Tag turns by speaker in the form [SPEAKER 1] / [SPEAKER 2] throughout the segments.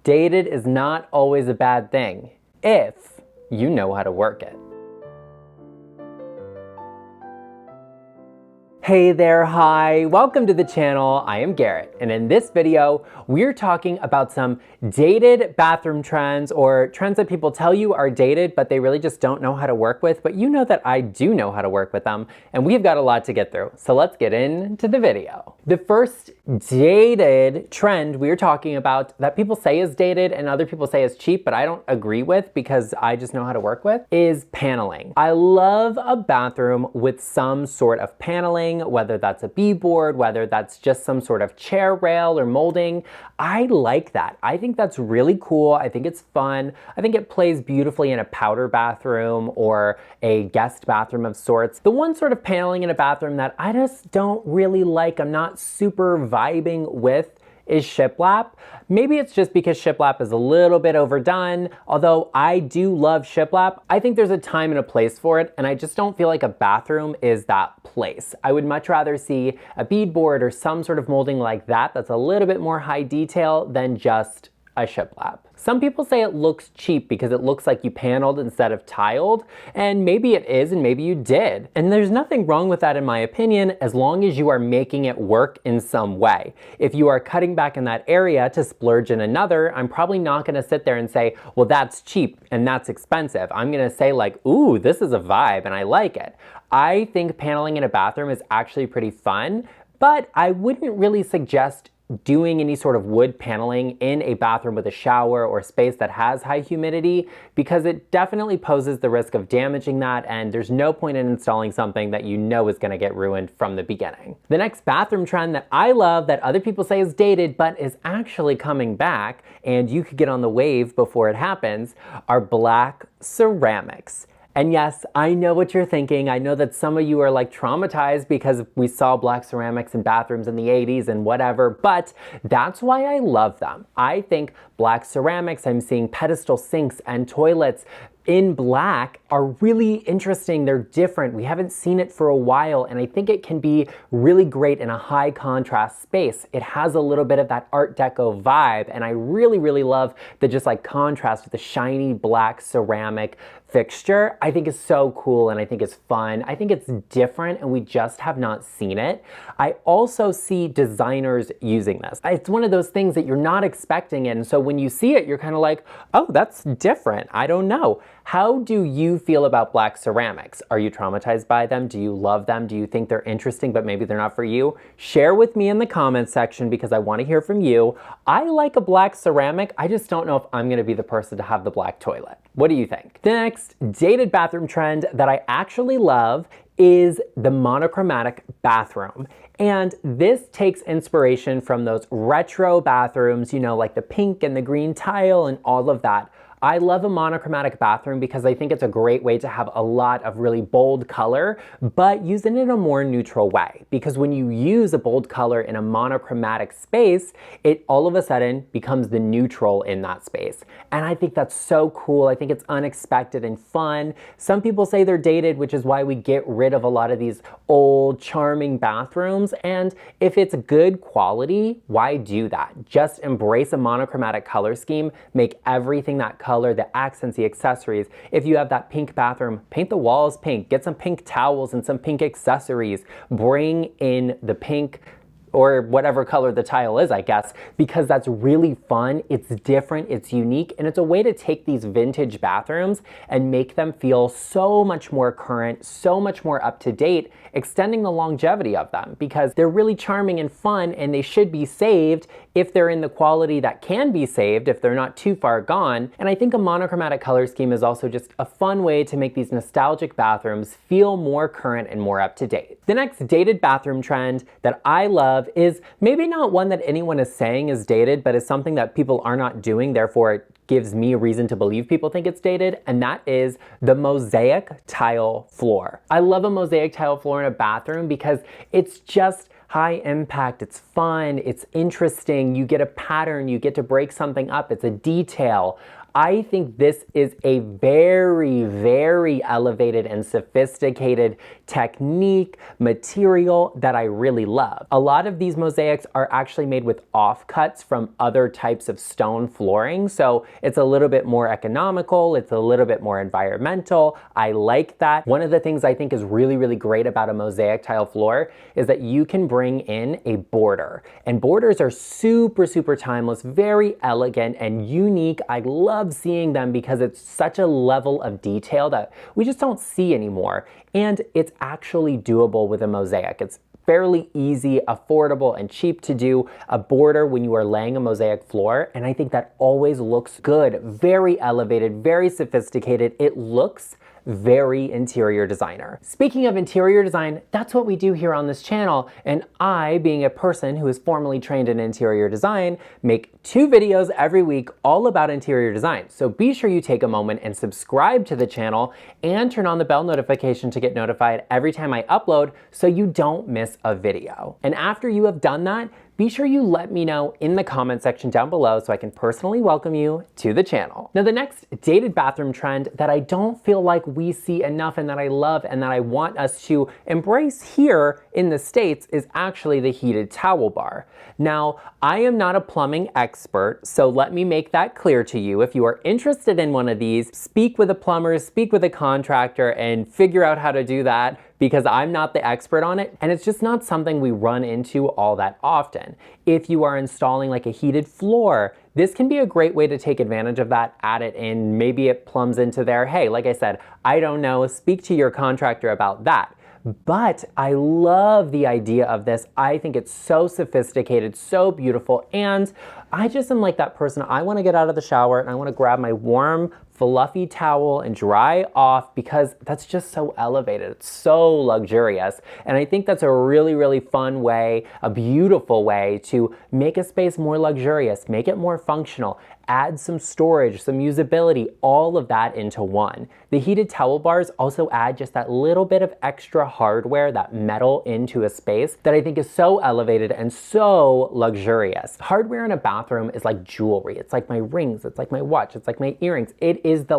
[SPEAKER 1] Dated is not always a bad thing if you know how to work it. Hey there, hi, welcome to the channel. I am Garrett, and in this video, we're talking about some dated bathroom trends, or trends that people tell you are dated, but they really just don't know how to work with, but you know that I do know how to work with them, and we've got a lot to get through, so let's get into the video. The first dated trend we're talking about that people say is dated and other people say is cheap, but I don't agree with because I just know how to work with, is paneling. I love a bathroom with some sort of paneling, whether that's a beadboard, whether that's just some sort of chair rail or molding. I like that. I think that's really cool. I think it's fun. I think it plays beautifully in a powder bathroom or a guest bathroom of sorts. The one sort of paneling in a bathroom that I just don't really like, I'm not super vibing with, is shiplap. Maybe it's just because shiplap is a little bit overdone, although I do love shiplap. I think there's a time and a place for it, and I just don't feel like a bathroom is that place. I would much rather see a beadboard or some sort of molding like that that's a little bit more high detail than just a shiplap. Some people say it looks cheap because it looks like you paneled instead of tiled, and maybe it is and maybe you did. And there's nothing wrong with that in my opinion, as long as you are making it work in some way. If you are cutting back in that area to splurge in another, I'm probably not gonna sit there and say, well, that's cheap and that's expensive. I'm gonna say like, ooh, this is a vibe and I like it. I think paneling in a bathroom is actually pretty fun, but I wouldn't really suggest doing any sort of wood paneling in a bathroom with a shower or space that has high humidity, because it definitely poses the risk of damaging that, and there's no point in installing something that you know is going to get ruined from the beginning. The next bathroom trend that I love that other people say is dated but is actually coming back, and you could get on the wave before it happens, are black ceramics. And yes, I know what you're thinking. I know that some of you are like traumatized because we saw black ceramics in bathrooms in the 80s and whatever, but that's why I love them. I think black ceramics, I'm seeing pedestal sinks and toilets in black are really interesting. They're different. We haven't seen it for a while, and I think it can be really great in a high contrast space. It has a little bit of that Art Deco vibe, and I really, really love the just like contrast with the shiny black ceramic fixture. I think is so cool, and I think it's fun. I think it's different, and we just have not seen it. I also see designers using this. It's one of those things that you're not expecting it, and so when you see it, you're kind of like, oh, that's different. I don't know. How do you feel about black ceramics? Are you traumatized by them? Do you love them? Do you think they're interesting, but maybe they're not for you? Share with me in the comments section because I want to hear from you. I like a black ceramic. I just don't know if I'm going to be the person to have the black toilet. What do you think? The next dated bathroom trend that I actually love is the monochromatic bathroom. And this takes inspiration from those retro bathrooms, you know, like the pink and the green tile and all of that. I love a monochromatic bathroom because I think it's a great way to have a lot of really bold color, but use it in a more neutral way. Because when you use a bold color in a monochromatic space, it all of a sudden becomes the neutral in that space. And I think that's so cool. I think it's unexpected and fun. Some people say they're dated, which is why we get rid of a lot of these old, charming bathrooms. And if it's good quality, why do that? Just embrace a monochromatic color scheme, make everything that color, the accents, the accessories. If you have that pink bathroom, paint the walls pink, get some pink towels and some pink accessories, bring in the pink or whatever color the tile is, I guess, because that's really fun, it's different, it's unique, and it's a way to take these vintage bathrooms and make them feel so much more current, so much more up to date, extending the longevity of them because they're really charming and fun, and they should be saved if they're in the quality that can be saved, if they're not too far gone. And I think a monochromatic color scheme is also just a fun way to make these nostalgic bathrooms feel more current and more up to date. The next dated bathroom trend that I love is maybe not one that anyone is saying is dated, but is something that people are not doing, therefore it gives me a reason to believe people think it's dated, and that is the mosaic tile floor. I love a mosaic tile floor in a bathroom because it's just high impact, it's fun, it's interesting, you get a pattern, you get to break something up, it's a detail. I think this is a very, very elevated and sophisticated technique, material that I really love. A lot of these mosaics are actually made with offcuts from other types of stone flooring, so it's a little bit more economical, it's a little bit more environmental. I like that. One of the things I think is really, really great about a mosaic tile floor is that you can bring in a border. And borders are super, super timeless, very elegant and unique. I love seeing them because it's such a level of detail that we just don't see anymore. And it's actually doable with a mosaic. It's fairly easy, affordable, and cheap to do a border when you are laying a mosaic floor. And I think that always looks good, very elevated, very sophisticated. It looks very interior designer. Speaking of interior design, that's what we do here on this channel. And I, being a person who is formally trained in interior design, make 2 videos every week all about interior design. So be sure you take a moment and subscribe to the channel and turn on the bell notification to get notified every time I upload so you don't miss a video. And after you have done that, be sure you let me know in the comment section down below so I can personally welcome you to the channel. Now, the next dated bathroom trend that I don't feel like we see enough and that I love and that I want us to embrace here in the States is actually the heated towel bar. Now, I am not a plumbing expert, so let me make that clear to you. If you are interested in one of these, speak with a plumber, speak with a contractor, and figure out how to do that, because I'm not the expert on it, and it's just not something we run into all that often. If you are installing like a heated floor, this can be a great way to take advantage of that, add it in, maybe it plumbs into there. Hey, like I said, I don't know, speak to your contractor about that. But I love the idea of this. I think it's so sophisticated, so beautiful, and I just am like that person. I want to get out of the shower and I want to grab my warm, fluffy towel and dry off because that's just so elevated. It's so luxurious. And I think that's a really, really fun way, a beautiful way to make a space more luxurious, make it more functional, add some storage, some usability, all of that into one. The heated towel bars also add just that little bit of extra hardware, that metal into a space that I think is so elevated and so luxurious. Hardware in a bathroom is like jewelry. It's like my rings, it's like my watch, it's like my earrings. It is the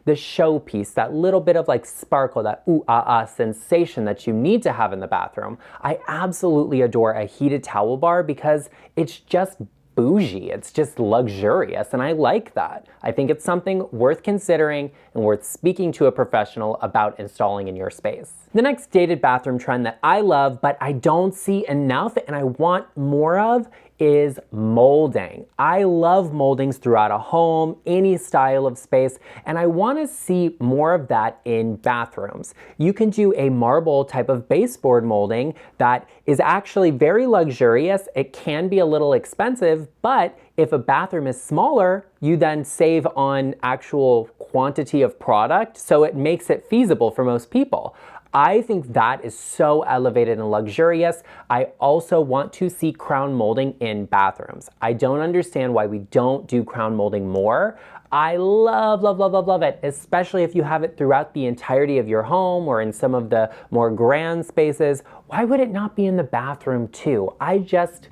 [SPEAKER 1] showpiece, that little bit of like sparkle, that ooh ah ah sensation that you need to have in the bathroom. I absolutely adore a heated towel bar because it's just bougie. It's just luxurious, and I like that. I think it's something worth considering and worth speaking to a professional about installing in your space. The next dated bathroom trend that I love, but I don't see enough and I want more of, is molding. I love moldings throughout a home, any style of space, and I want to see more of that in bathrooms. You can do a marble type of baseboard molding that is actually very luxurious. It can be a little expensive, but if a bathroom is smaller, you then save on actual quantity of product, so it makes it feasible for most people. I think that is so elevated and luxurious. I also want to see crown molding in bathrooms. I don't understand why we don't do crown molding more. I love, love, love, love, love it, especially if you have it throughout the entirety of your home or in some of the more grand spaces. Why would it not be in the bathroom too? I just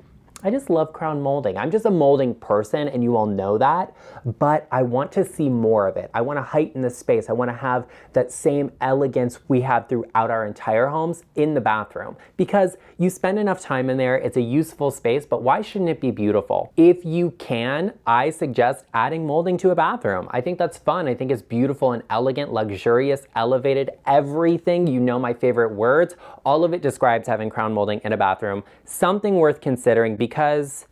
[SPEAKER 1] love crown molding. I'm just a molding person, and you all know that, but I want to see more of it. I want to heighten the space. I want to have that same elegance we have throughout our entire homes in the bathroom, because you spend enough time in there, it's a useful space, but why shouldn't it be beautiful? If you can, I suggest adding molding to a bathroom. I think that's fun. I think it's beautiful and elegant, luxurious, elevated, everything. You know my favorite words. All of it describes having crown molding in a bathroom. Something worth considering because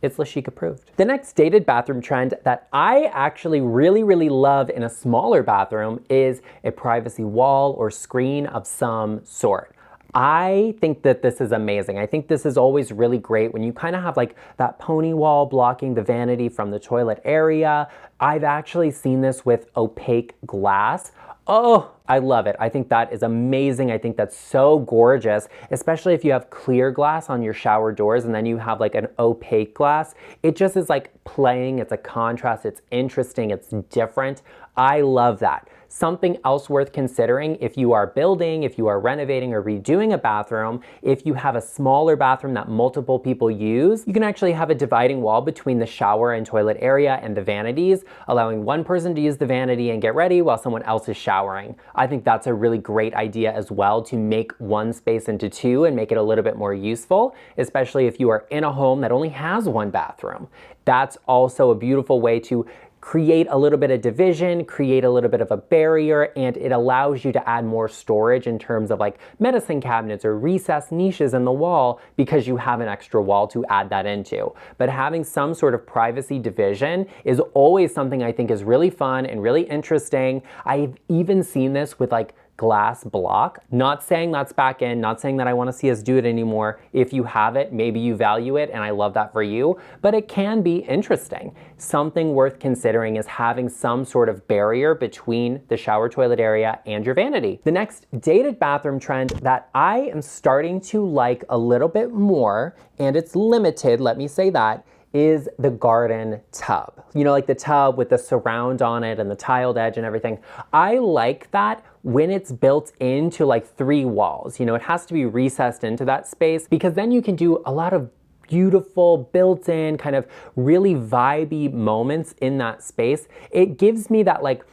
[SPEAKER 1] it's LeChic approved. The next dated bathroom trend that I actually really, really love in a smaller bathroom is a privacy wall or screen of some sort. I think that this is amazing. I think this is always really great when you kind of have like that pony wall blocking the vanity from the toilet area. I've actually seen this with opaque glass. Oh, I love it. I think that is amazing. I think that's so gorgeous, especially if you have clear glass on your shower doors and then you have like an opaque glass. It just is like playing. It's a contrast. It's interesting. It's different. I love that. Something else worth considering if you are building, if you are renovating or redoing a bathroom, if you have a smaller bathroom that multiple people use, you can actually have a dividing wall between the shower and toilet area and the vanities, allowing one person to use the vanity and get ready while someone else is showering. I think that's a really great idea as well, to make one space into two and make it a little bit more useful, especially if you are in a home that only has one bathroom. That's also a beautiful way to create a little bit of division, create a little bit of a barrier, and it allows you to add more storage in terms of like medicine cabinets or recessed niches in the wall because you have an extra wall to add that into. But having some sort of privacy division is always something I think is really fun and really interesting. I've even seen this with like glass block. Not saying that's back in, not saying that I want to see us do it anymore. If you have it, maybe you value it, and I love that for you, but it can be interesting. Something worth considering is having some sort of barrier between the shower toilet area and your vanity. The next dated bathroom trend that I am starting to like a little bit more, and it's limited, let me say that, is the garden tub. You know, like the tub with the surround on it and the tiled edge and everything. I like that when it's built into like 3 walls. You know, it has to be recessed into that space because then you can do a lot of beautiful built-in kind of really vibey moments in that space. It gives me that like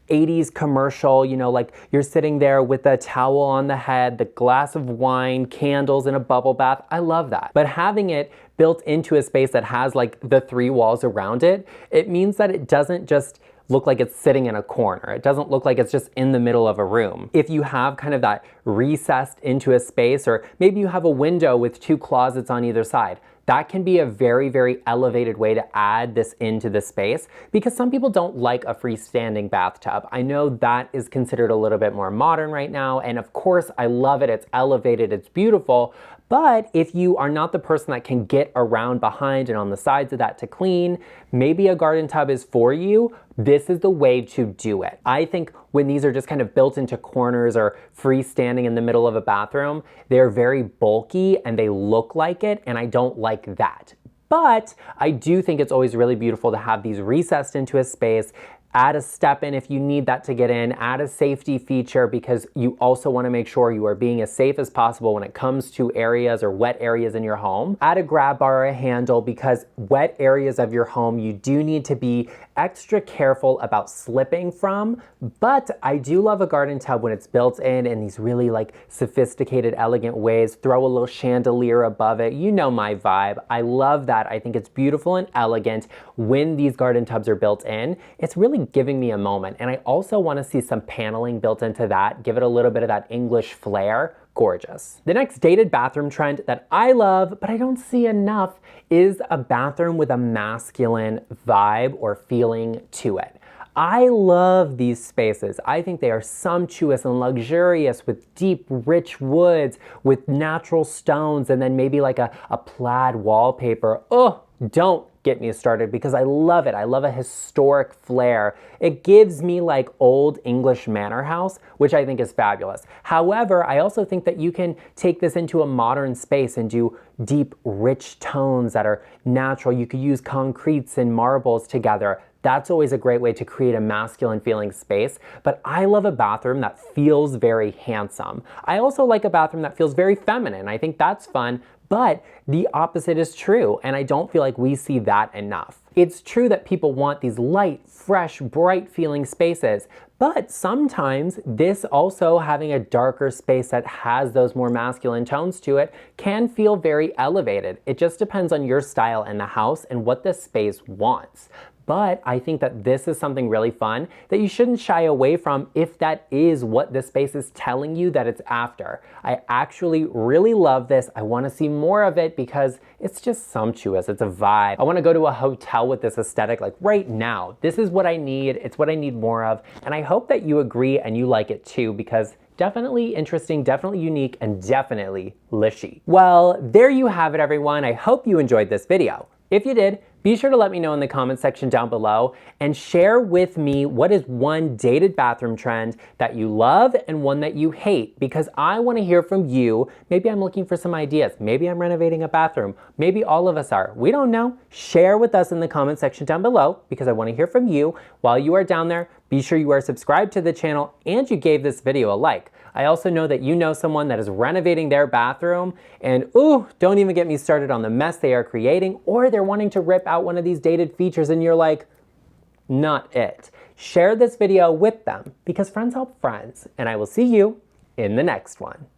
[SPEAKER 1] 80s commercial, you know, like you're sitting there with a towel on the head, the glass of wine, candles in a bubble bath. I love that. But having it built into a space that has like the 3 walls around it, it means that it doesn't just look like it's sitting in a corner. It doesn't look like it's just in the middle of a room. If you have kind of that recessed into a space, or maybe you have a window with 2 closets on either side, that can be a very, very elevated way to add this into the space, because some people don't like a freestanding bathtub. I know that is considered a little bit more modern right now, and of course I love it. It's elevated, it's beautiful. But if you are not the person that can get around behind and on the sides of that to clean, maybe a garden tub is for you. This is the way to do it. I think when these are just kind of built into corners or freestanding in the middle of a bathroom, they're very bulky and they look like it, and I don't like that. But I do think it's always really beautiful to have these recessed into a space. Add a step in if you need that to get in, add a safety feature because you also want to make sure you are being as safe as possible when it comes to areas or wet areas in your home. Add a grab bar or a handle because wet areas of your home you do need to be extra careful about slipping from. But I do love a garden tub when it's built in these really like sophisticated, elegant ways. Throw a little chandelier above it. You know my vibe. I love that. I think it's beautiful and elegant when these garden tubs are built in. It's really giving me a moment. And I also want to see some paneling built into that, give it a little bit of that English flair. Gorgeous. The next dated bathroom trend that I love, but I don't see enough, is a bathroom with a masculine vibe or feeling to it. I love these spaces. I think they are sumptuous and luxurious with deep, rich woods, with natural stones, and then maybe like a plaid wallpaper. Oh, don't get me started because I love it. I love a historic flair. It gives me like old English manor house, which I think is fabulous. However, I also think that you can take this into a modern space and do deep, rich tones that are natural. You could use concretes and marbles together. That's always a great way to create a masculine feeling space. But I love a bathroom that feels very handsome. I also like a bathroom that feels very feminine. I think that's fun. But the opposite is true, and I don't feel like we see that enough. It's true that people want these light, fresh, bright feeling spaces, but sometimes this also having a darker space that has those more masculine tones to it can feel very elevated. It just depends on your style and the house and what the space wants. But I think that this is something really fun that you shouldn't shy away from if that is what the space is telling you that it's after. I actually really love this. I want to see more of it because it's just sumptuous. It's a vibe. I want to go to a hotel with this aesthetic like right now. This is what I need. It's what I need more of. And I hope that you agree and you like it too, because definitely interesting, definitely unique, and definitely LeChic. Well, there you have it, everyone. I hope you enjoyed this video. If you did, be sure to let me know in the comment section down below and share with me what is one dated bathroom trend that you love and one that you hate, because I want to hear from you. Maybe I'm looking for some ideas. Maybe I'm renovating a bathroom. Maybe all of us are. We don't know. Share with us in the comment section down below because I want to hear from you. While you are down there, be sure you are subscribed to the channel and you gave this video a like. I also know that you know someone that is renovating their bathroom and ooh, don't even get me started on the mess they are creating, or they're wanting to rip out one of these dated features and you're like, not it. Share this video with them because friends help friends, and I will see you in the next one.